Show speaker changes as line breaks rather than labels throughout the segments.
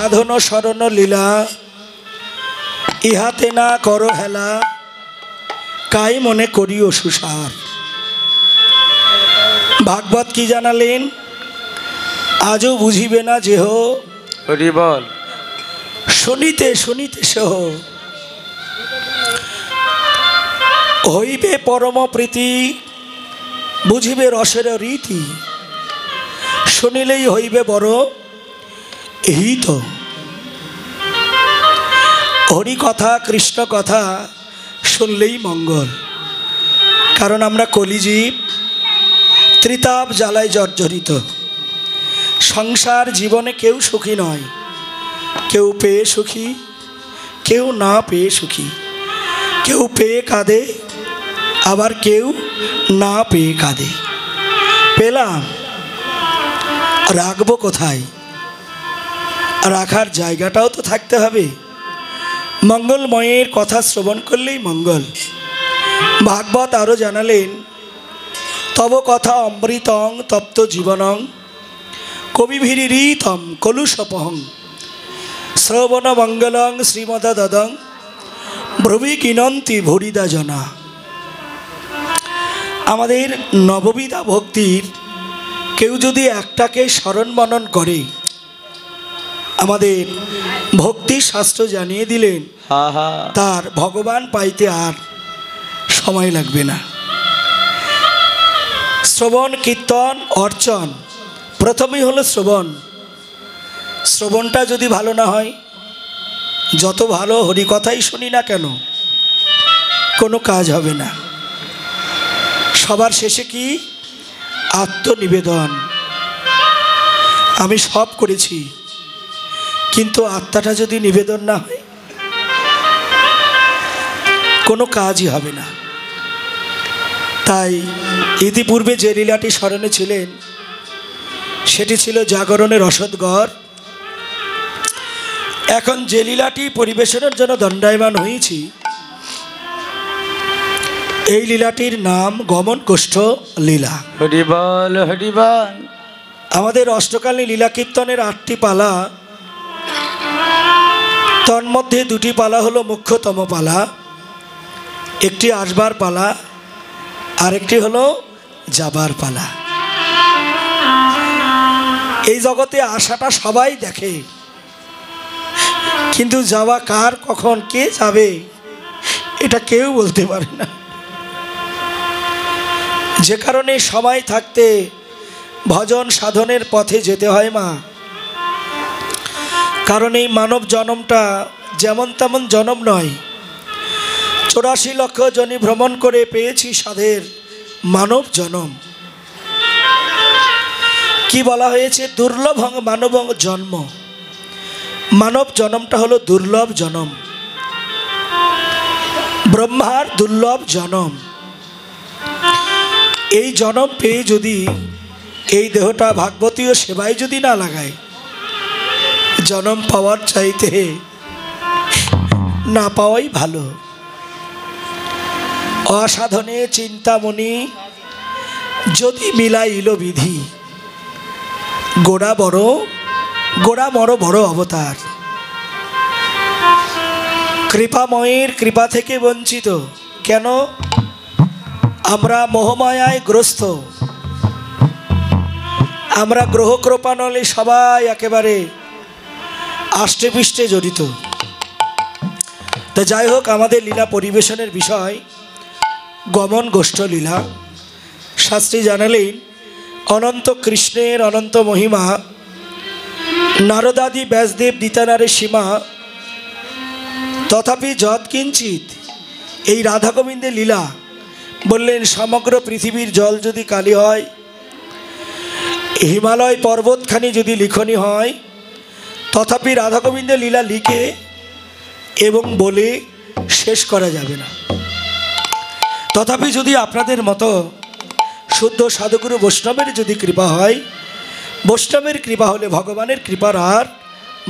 সাধন শরণ লীলা ইহাতে না করো হেলা কাই মনে করিও সুসার। ভাগবত কি জানালেন? আজও বুঝিবে না যেহ
হরি বল।
শুনিতে শুনিতে সহ হইবে পরম প্রীতি বুঝিবে রসের রীতি শুনিলেই হইবে বড় হিত। হরি কথা কৃষ্ণ কথা শুনলেই মঙ্গল। কারণ আমরা কলিজীব, ত্রিতাপ জ্বালায় জর্জরিত। সংসার জীবনে কেউ সুখী নয়, কেউ পেয়ে সুখী, কেউ না পেয়ে সুখী। কেউ পেয়ে কাঁদে, আবার কেউ না পেয়ে কাঁদে। পেলাম, রাখবো কোথায়? রাখার জায়গাটাও তো থাকতে হবে। মঙ্গলময়ের কথা শ্রবণ করলেই মঙ্গল। ভাগবত আরও জানালেন, তব কথা অমৃতং তপ্ত জীবনং কবিভিরীতম কলুষপহং শ্রবণ মঙ্গলং শ্রীমদা দদং ব্রবি কিনন্তি ভরিদা জনা। আমাদের নববিধা ভক্তির কেউ যদি একটাকে স্মরণ মনন করে, আমাদের ভক্তি শাস্ত্র জানিয়ে দিলেন তার ভগবান পাইতে আর সময় লাগবে না। শ্রবণ কীর্তন অর্চন, প্রথমেই হলো শ্রবণ। শ্রবণটা যদি ভালো না হয়, যত ভালো হরিকথাই শুনি না কেন, কোনো কাজ হবে না। সবার শেষে কি? আত্মনিবেদন। আমি সব করেছি, কিন্তু আত্মাটা যদি নিবেদন না হয়, কোনো কাজই হবে না। তাই ইতিপূর্বে যে লীলাটি স্মরণে ছিলেন, সেটি ছিল জাগরণের রসদগড়। এখন যে লীলাটি পরিবেশনের জন্য দণ্ডায়মান হয়েছি, এই লীলাটির নাম গমন কোষ্ঠ লীলা।
হরি বল, হরি বল।
আমাদের অষ্টকালীন লীলা কীর্তনের 8টি পালা, তন্মধ্যে 2টি পালা হলো মুখ্যতম পালা। একটি আসবার পালা, আরেকটি হলো যাবার পালা। এই জগতে আসাটা সবাই দেখে, কিন্তু যাওয়া কার, কখন, কে যাবে, এটা কেউ বলতে পারে না। যে কারণে সময় থাকতে ভজন সাধনের পথে যেতে হয় মা। কারণ এই মানব জন্মটা যেমন তেমন জন্ম নয়। 84 লক্ষ জনি ভ্রমণ করে পেয়েছি সাধের মানব জন্ম। কি বলা হয়েছে? দুর্লভ মানব জন্ম। মানব জন্মটা হলো দুর্লভ জন্ম, ব্রহ্মার দুর্লভ জন্ম। এই জন্ম পেয়ে যদি এই দেহটা ভাগবতীয় সেবায় যদি না লাগায়, জন্ম পাওয়ার চাইতে না পাওয়াই ভালো। অসাধনে চিন্তামণি যদি মিলাইল বিধি, গোড়া মর বড় অবতার। কৃপাময়ের কৃপা থেকে বঞ্চিত। কেন? আমরা মোহমায়ায় গ্রস্ত। আমরা গ্রহ কৃপানলে সবাই একেবারে আষ্টে পৃষ্ঠে জড়িত। তো যাই হোক, আমাদের লীলা পরিবেশনের বিষয় গমন গোষ্ঠ লীলা। শাস্ত্রী জানালেন, অনন্ত কৃষ্ণের অনন্ত মহিমা, নারদাদি ব্যাসদেব দিতানারে সীমা, তথাপি যৎকিঞ্চিত এই রাধা গোবিন্দের লীলা। বললেন, সমগ্র পৃথিবীর জল যদি কালি হয়, হিমালয় পর্বতখানি যদি লিখনি হয়, তথাপি রাধা গোবিন্দের লীলা লিখে এবং বলে শেষ করা যাবে না। তথাপি যদি আপনাদের মতো শুদ্ধ সাধুগুরু বৈষ্ণবের যদি কৃপা হয়, বৈষ্ণবের কৃপা হলে ভগবানের কৃপার আর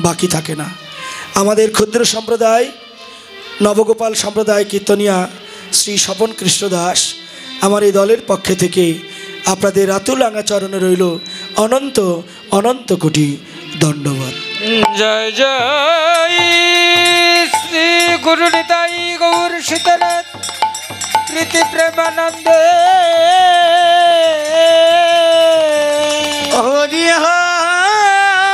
বাকি থাকে না। আমাদের ক্ষুদ্র সম্প্রদায় নবগোপাল সম্প্রদায় কীর্তনিয়া শ্রী স্বপন কৃষ্ণ দাস, আমার এই দলের পক্ষে থেকে আপনাদের আতুল আঙা চরণে রইল অনন্ত অনন্ত কোটি দণ্ডবত।
জয় জয় শ্রী গুরু নিতাই গৌর সীতানাথ প্রীতি প্রেমানন্দে
হরি হরি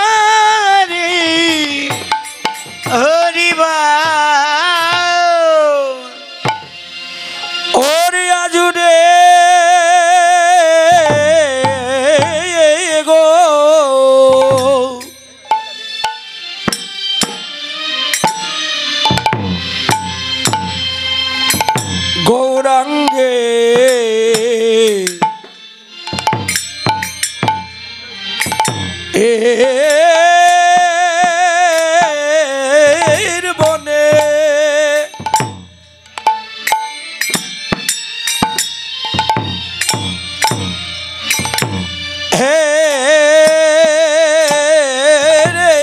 হরি
ওরে আজুরে গো গৌরাঙ্গে এর বনে হে রে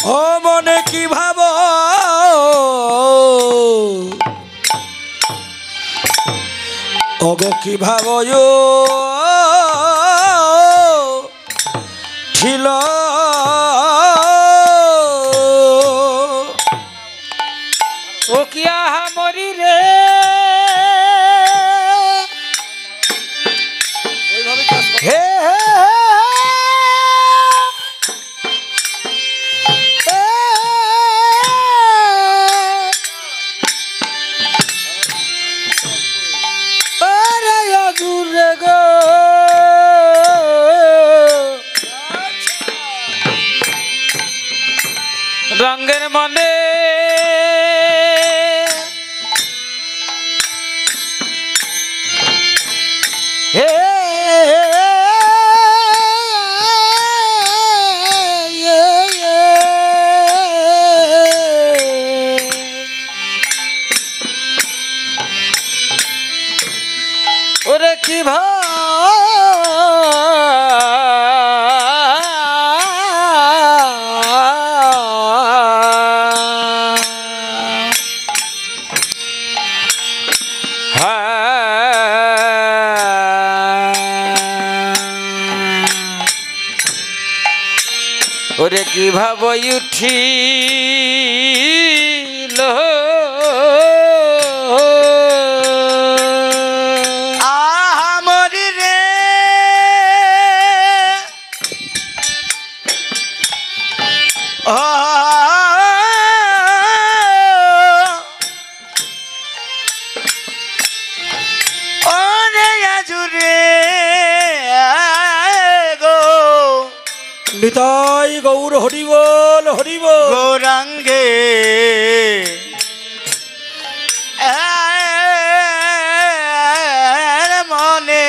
ও মনে কি ভাব ওগো কি ভাব ছিল
ও কিয়া মরি রে হে রঙের মনে হে ওরে কি ওরে কি ভাব উঠিল
মরি রে ওরে আজুরে গো
নিতাই গৌর হরিবল হরিবল
গৌরাঙ্গে মনে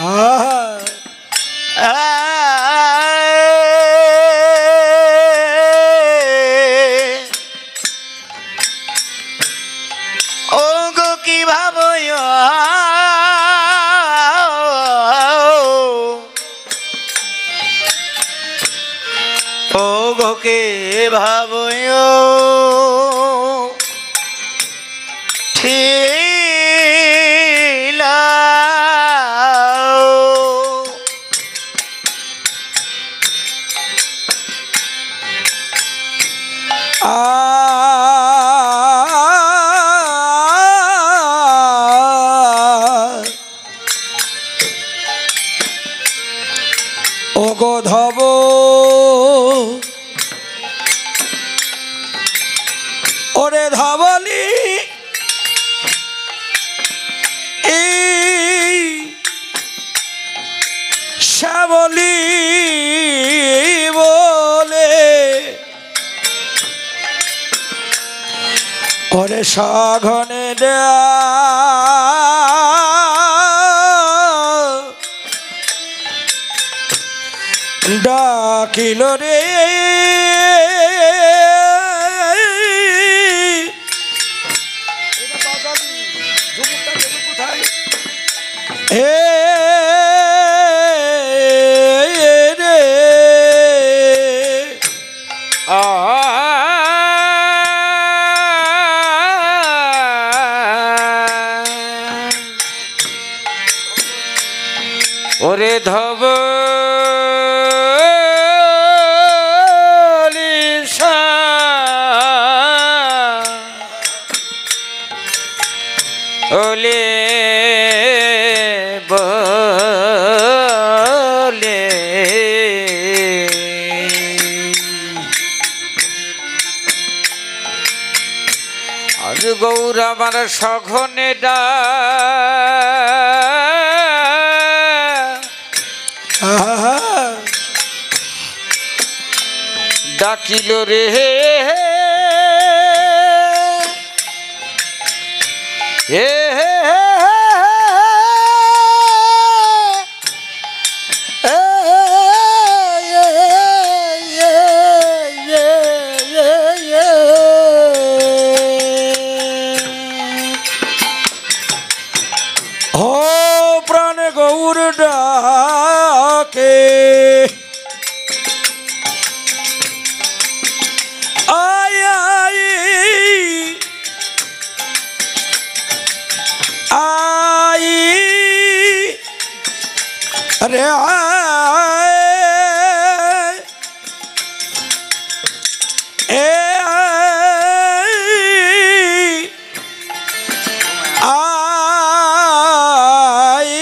আহা
ও গো কি ভাবো ও গো কে ভাবো ঠিলা
ওগো ধব ওরে ধবলি এই শ্যামলি বলে ওরে সাঘনে ডাকিল রে হে রে
ওরে ধব ওলে বলে আজ গৌর আমার সঘনে ডাকিল রে হে
প্রাণে গৌর ডাকে আয় আয় আয় রে আয় এ আয়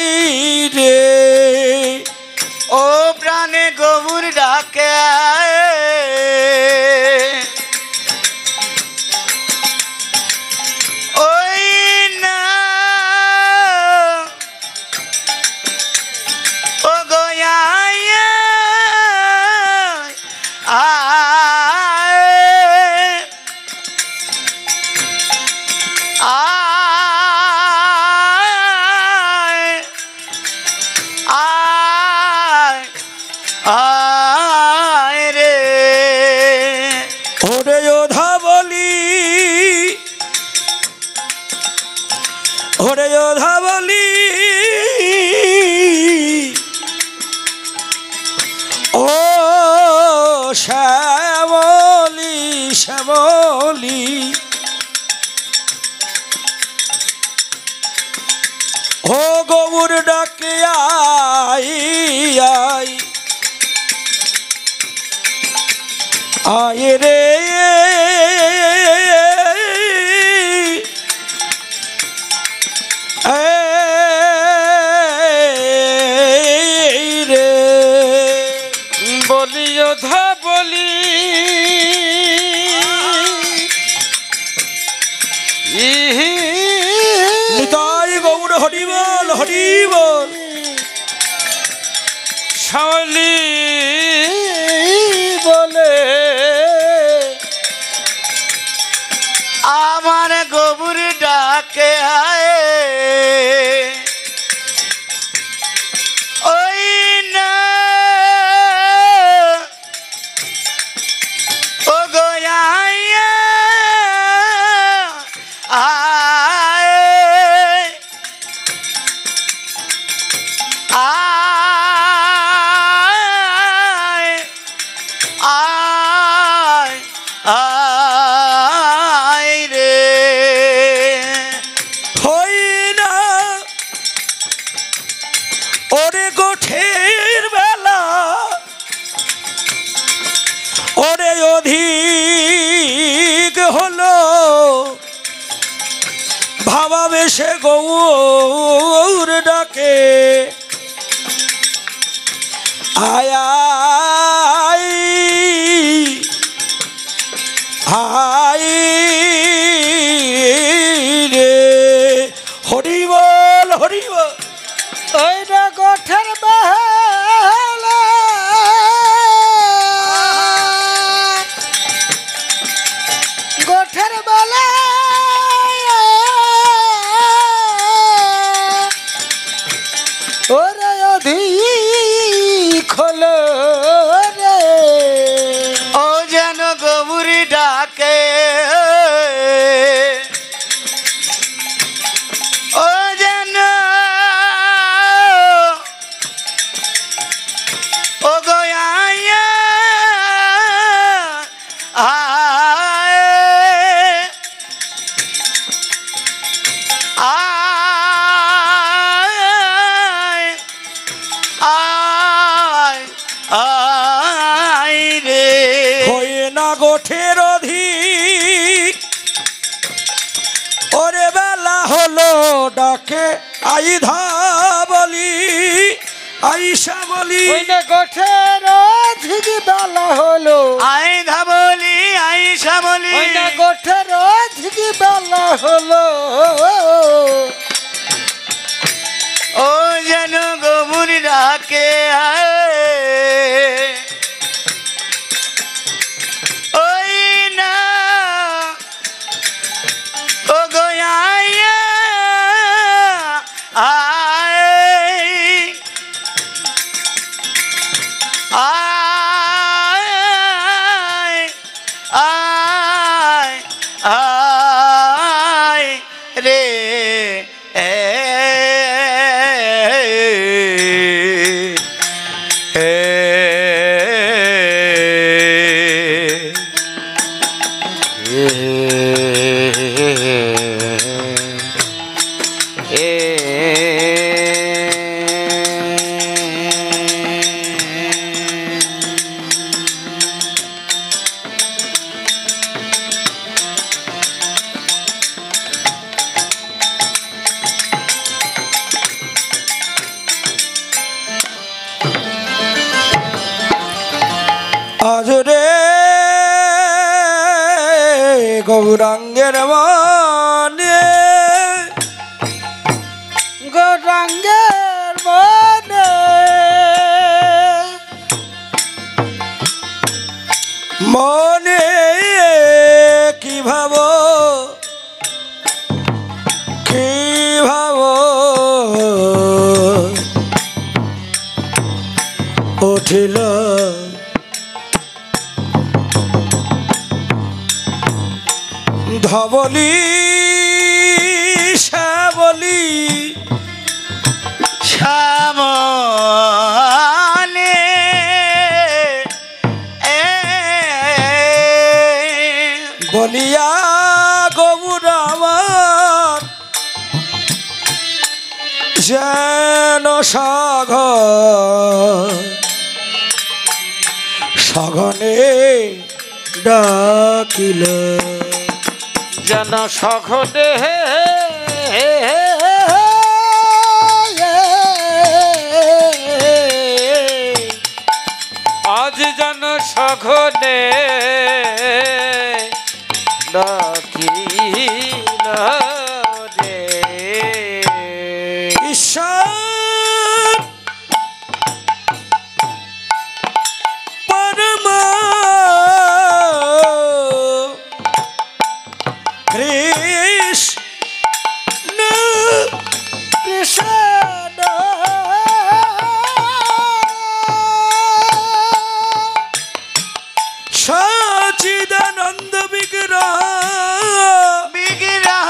রে
ও প্রাণে গৌর ডাকে ওই না ও গয়া আয় রে
ওরে যোধা বলি ওরে যোধা বলি ও শ্যামলি শ্যামলি ও গৌর ডাকে আই আই আয় রে রে
বলি যোধা বলি
নিতাই গৌর হরি বল হরি বল
শাওলি বলে
আমার গৌর ডাকে আয় ওই না ও গয়া আয় আয় আয় আয় রে
হই না ওরে গোঠের বেলা ওরে অধিক হলো ভাবাবেশে গৌর ডাকে আয় আয় আয় রে হরি বল হরি বল
ওই রে গোঠের বেলা গোঠের বেলা ওরে অধিক হলো রে
ও যেন গৌর ডাকে ও যেন ও গয়া আয় আয়
অধিক ওরে বেলা হলো ডাকে আইধা বলি আইসা বলি
ওই না গোঠের অধিক বেলা হলো
আই ধাবলি আই শ্যামলি
ওই না গোঠের অধিক বেলা হলো
ও যেন গবুর ডাকে ওই না ও গয়া রে
আজ রে গৌরাঙ্গের মানে
গৌরাঙ্গের মনে
মনে কি ভাব উঠিল ধবলি শ্যাবলি
শ্যামলে
বলিয়া গৌর আমার যেন সঘনে ডাকিল
যেন সঘনে আজ যেন সঘনে ডাকিল রে
ঈশ্বর পরমা কৃষ্ণ
কৃষ্ণ
সচিদানন্দ বিগ্রহ
বিগ্রহ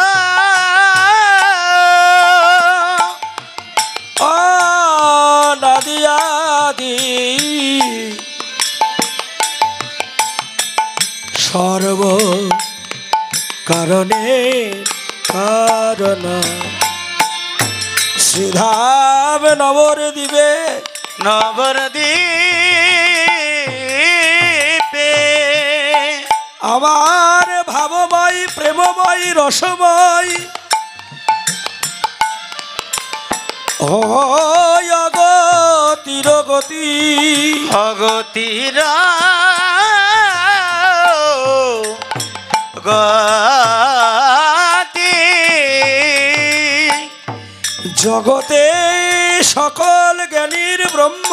অনাদিয়াদি সর্ব কারণে কারণ শ্রীধাম নবর দিবে
নবরদীপে
আমার ভাবময় প্রেমময় রসময় অগতির গতি
অগতির গতি
জগতে সকল জ্ঞানীর ব্রহ্ম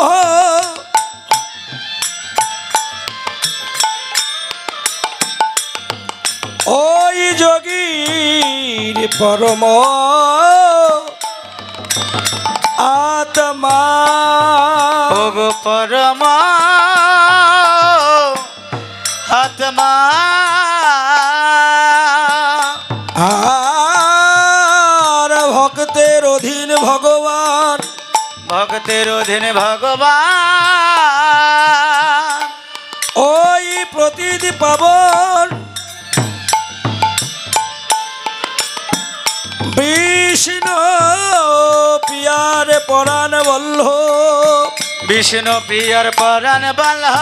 ওই যোগীর পরম আত্মা
ভোগ পরমা আত্মা
আর ভক্তের অধীন ভগবান
ভক্তের অধীনে ভগবান
ওই প্রতিদি পাবন বিষ্ণু পিয়ার পরাণ বল্ল
বিষ্ণু প্রিয়ার পরাণ বল্লভ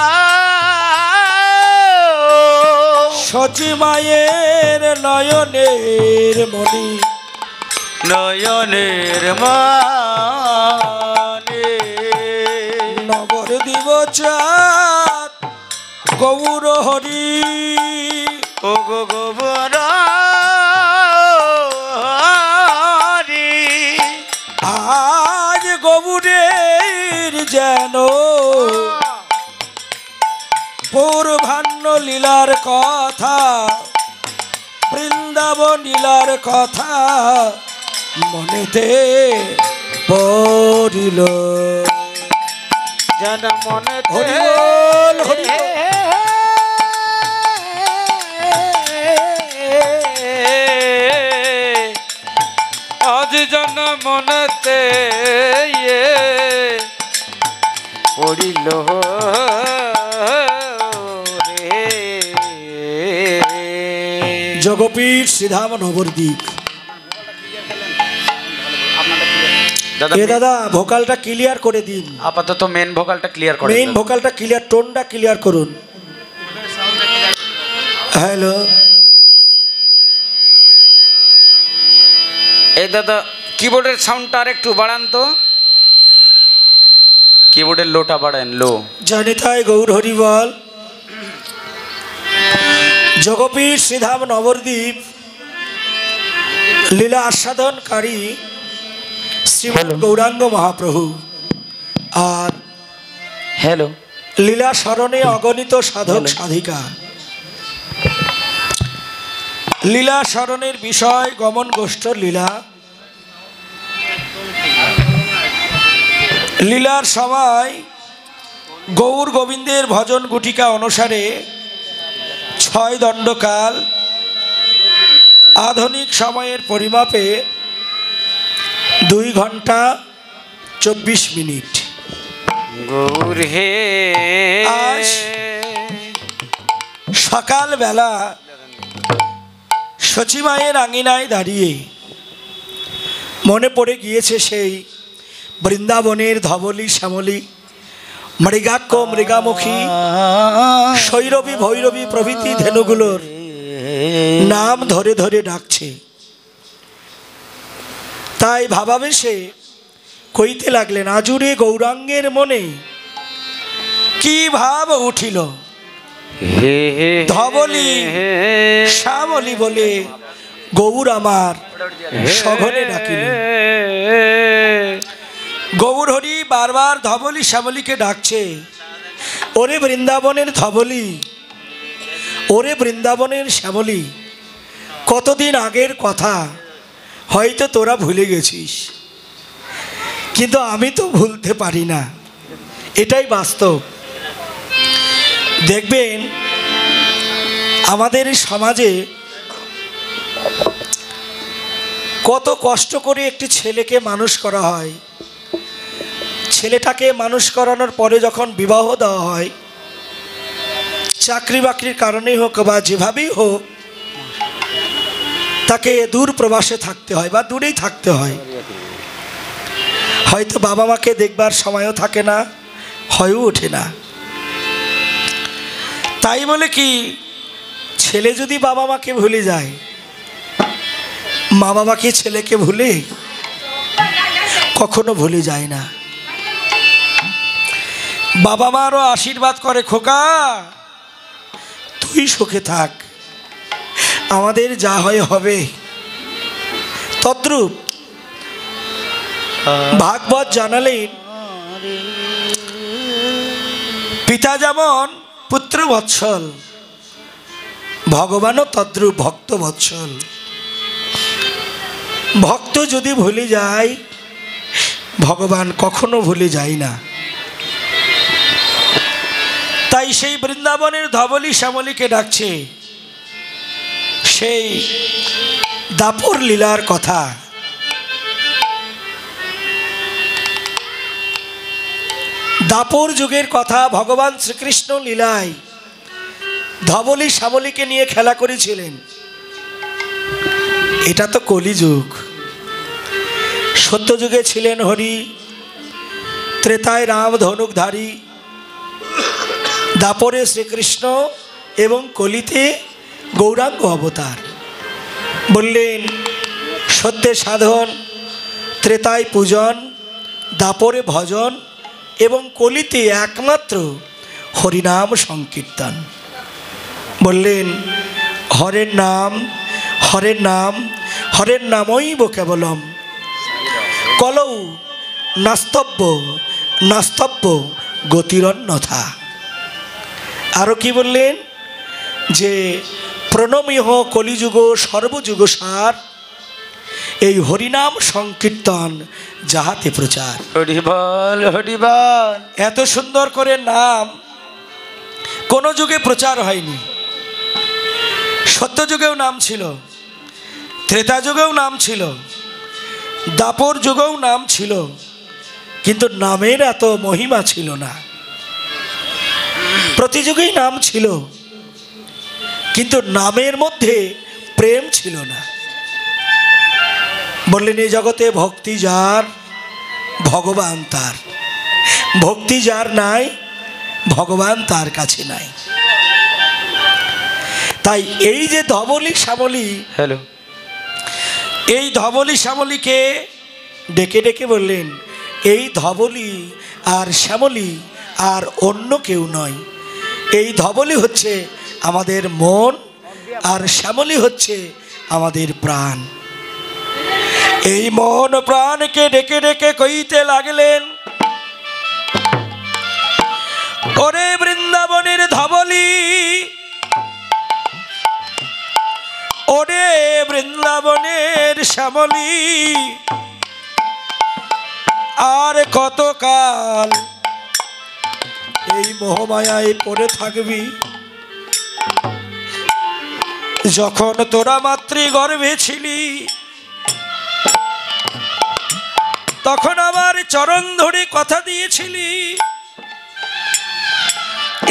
সচি মায়ের নয়নের মণি
নয়নের মানে
নগর দিব চাঁদ গৌর হরি
ও গো গোবর
আজ গৌরের যেন পূর্বাহ্ন লীলার কথা বৃন্দাবন লীলার কথা মনেতে পড়িল
যেন মনে
হরি বল, হরি বল।
আজ জন মনেতে পড়িল
জগপীঠ শ্রীধাম নবদ্বীপ। এ দাদা ভোকালটা ক্লিয়ার করে দিন,
আপাতত মেন ভোকালটা ক্লিয়ার করে
মেইন ভোকালটা ক্লিয়ার, টোনটা ক্লিয়ার করুন। হ্যালো
এই দাদা কিবোর্ডের সাউন্ডটা আর একটু বাড়ান তো, কিবোর্ডের লোটা বাড়ান, লো।
জনিতায় গৌর হরি বল। জগপীঠ শ্রীধাম নবদ্বীপ লীলা আস্বাদনকারী শ্রীমৎ গৌরাঙ্গ মহাপ্রভু আর
হ্যালো
লীলা স্মরণে অগণিত সাধক সাধিকা। লীলা স্মরণের বিষয় গমন গোষ্ঠ লীলা। লীলার সময় গৌর গোবিন্দের ভজন গুটিকা অনুসারে 6 দণ্ডকাল, আধুনিক সময়ের পরিমাপে 2 ঘন্টা 24 মিনিট।
গৌর হে
আজ সকালবেলা সচিমায়ের আঙিনায় দাঁড়িয়ে মনে পড়ে গিয়েছে সেই বৃন্দাবনের ধবলী শ্যামলী, মৃগাক্ষ মৃগামুখী, শৈরবী ভৈরবী প্রভৃতি ধেনুগুলোর নাম ধরে ধরে ডাকছে। তাই ভাবাবেশে কইতে লাগলেন, আজুরে গৌরাঙ্গের মনে কি ভাব উঠিল, ধবলী শ্যামলী বলে গৌর আমার সঘনে ডাকিল। গৌর হরি বারবার ধবলী শ্যামলীকে ডাকছে, ওরে বৃন্দাবনের ধবলী, ওরে বৃন্দাবনের শ্যামলী, কতদিন আগের কথা হয়তো তোরা ভুলে গেছিস, কিন্তু আমি তো ভুলতে পারি না, এটাই বাস্তব। দেখবেন আমাদের সমাজে কত কষ্ট করে একটি ছেলেকে মানুষ করা হয়, ছেলেটাকে মানুষ করানোর পরে যখন বিবাহ দেওয়া হয়, চাকরি বাকরির কারণেই হোক বা যেভাবেই হোক, তাকে দূর প্রবাসে থাকতে হয় বা দূরেই থাকতে হয়। হয়তো বাবা মাকে দেখবার সময়ও থাকে না, হয়েও ওঠে না। তাই বলে কি ছেলে যদি বাবা মাকে ভুলে যায়, মা বাবা কি ছেলেকে ভুলে? কখনো ভুলে যায় না। বাবা মারও আশীর্বাদ করে, খোকা তুই সুখে থাক, আমাদের যা হয় হবে। তদ্রূপ ভাগবত জানালেন, পিতা যেমন পুত্র বৎসল, ভগবানও তদ্রূপ ভক্ত বৎসল। ভক্ত যদি ভুলে যায়, ভগবান কখনো ভুলে যায় না। তাই সেই বৃন্দাবনের ধবলী শ্যামলীকে ডাকছে সেই দাপর লীলার কথা। দাপর যুগের কথা, ভগবান শ্রীকৃষ্ণ লীলায় ধবলী শ্যামলীকে নিয়ে খেলা করেছিলেন। এটা তো কলিযুগ। সত্যযুগে ছিলেন হরি, ত্রেতায় রাম ধনুকধারী, দাপরে শ্রীকৃষ্ণ এবং কলিতে গৌরাঙ্গ অবতার। বললেন সত্যে সাধন, ত্রেতায় পূজন, দাপরে ভজন এবং কলিতে একমাত্র হরিনাম সংকীর্তন। বললেন হরের নাম, হরের নাম, হরের নামইব কেবলম, কলৌ নাস্তব্য নাস্তব্য গতিরন্যথা। আরও কি বললেন যে প্রণমিহ কলিযুগ সর্বযুগ সার, এই হরিনাম সংকীর্তন যাহাতে প্রচার।
হরি বল হরি বল।
এত সুন্দর করে নাম কোনো যুগে প্রচার হয়নি। সত্যযুগেও নাম ছিল, ত্রেতা যুগেও নাম ছিল, দাপর যুগেও নাম ছিল, কিন্তু নামের এত মহিমা ছিল না। প্রতি যুগেই নাম ছিল, কিন্তু নামের মধ্যে প্রেম ছিল না। বললেন এই জগতে ভক্তি যার, ভগবান তার। ভক্তি যার নাই, ভগবান তার কাছে নাই। তাই এই যে ধবলি শ্যামলী,
হ্যালো,
এই ধবলি শ্যামলীকে ডেকে ডেকে বললেন এই ধবলি আর শ্যামলী আর অন্য কেউ নয়। এই ধবলি হচ্ছে আমাদের মন, আর শ্যামলী হচ্ছে আমাদের প্রাণ। এই মন প্রাণকে ডেকে ডেকে কইতে লাগলেন, ওরে বৃন্দাবনের ধবলি, ওরে বৃন্দাবনের শ্যামলী, আর কতকাল এই মোহমায়ায় পড়ে থাকবি? যখন তোরা মাতৃগর্ভে ছিলি তখন আমার চরণ ধরে কথা দিয়েছিলি,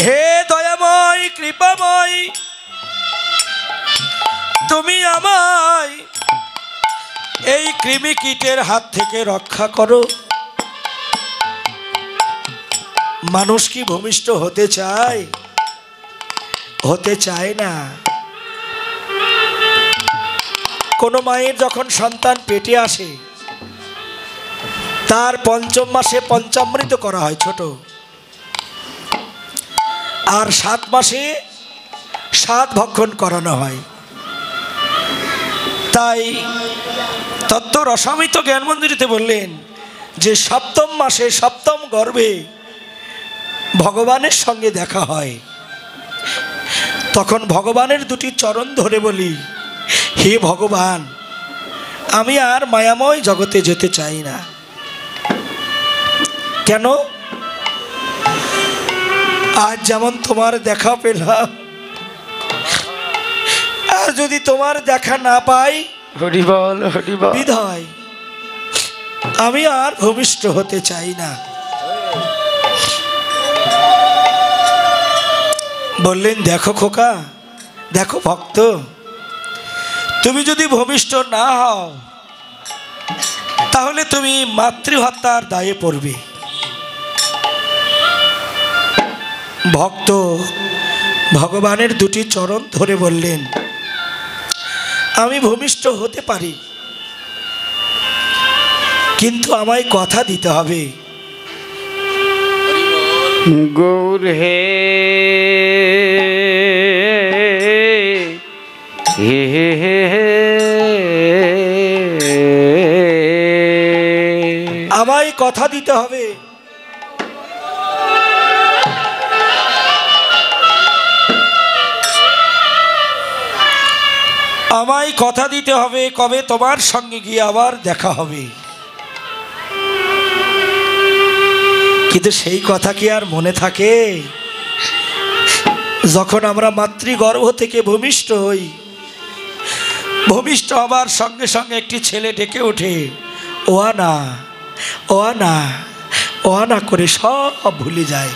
হে দয়াময় কৃপাময়, তুমি আমায় এই কৃমি কীটের হাত থেকে রক্ষা করো। মানুষ কি ভূমিষ্ঠ হতে চায়? হতে চায় না। কোনো মায়ের যখন সন্তান পেটে আসে তার পঞ্চম মাসে পঞ্চামৃত করা হয় ছোট, আর 7 মাসে 7 ভক্ষণ করানো হয়। তাই তত্ত্ব রসামিত জ্ঞান মন্দিরেতে বললেন যে 7ম মাসে 7ম গর্ভে ভগবানের সঙ্গে দেখা হয়। তখন ভগবানের দুটি চরণ ধরে বলি, হে ভগবান, আমি আর মায়াময় জগতে যেতে চাই না। কেন? আজ যেমন তোমার দেখা পেলাম, আর যদি তোমার দেখা না পাই
হরি বল হরি বল,
বিধায় আমি আর ভূমিষ্ঠ হতে চাই না। বললেন দেখো খোকা, দেখো ভক্ত, তুমি যদি ভূমিষ্ঠ না হও তাহলে তুমি মাতৃহত্যার দায়ে পড়বে। ভক্ত ভগবানের দুটি চরণ ধরে বললেন আমি ভূমিষ্ঠ হতে পারি, কিন্তু আমায় কথা দিতে হবে।
গৌর হে হে হে হে হে,
আমায় কথা দিতে হবে। আমায় কথা দিতে হবে কবে তোমার সঙ্গে গিয়ে আবার দেখা হবে। কিন্তু সেই কথা কি আর মনে থাকে? যখন আমরা মাতৃগর্ভ থেকে ভূমিষ্ঠ হই, ভূমিষ্ঠ হবার সঙ্গে সঙ্গে একটি ছেলে ডেকে ওঠে, ও আনা, ও আনা, ও আনা করে সব ভুলে যায়।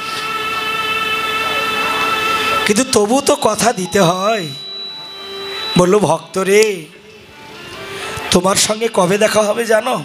কিন্তু তবু তো কথা দিতে হয়। বললো ভক্ত রে, তোমার সঙ্গে কবে দেখা হবে জানো?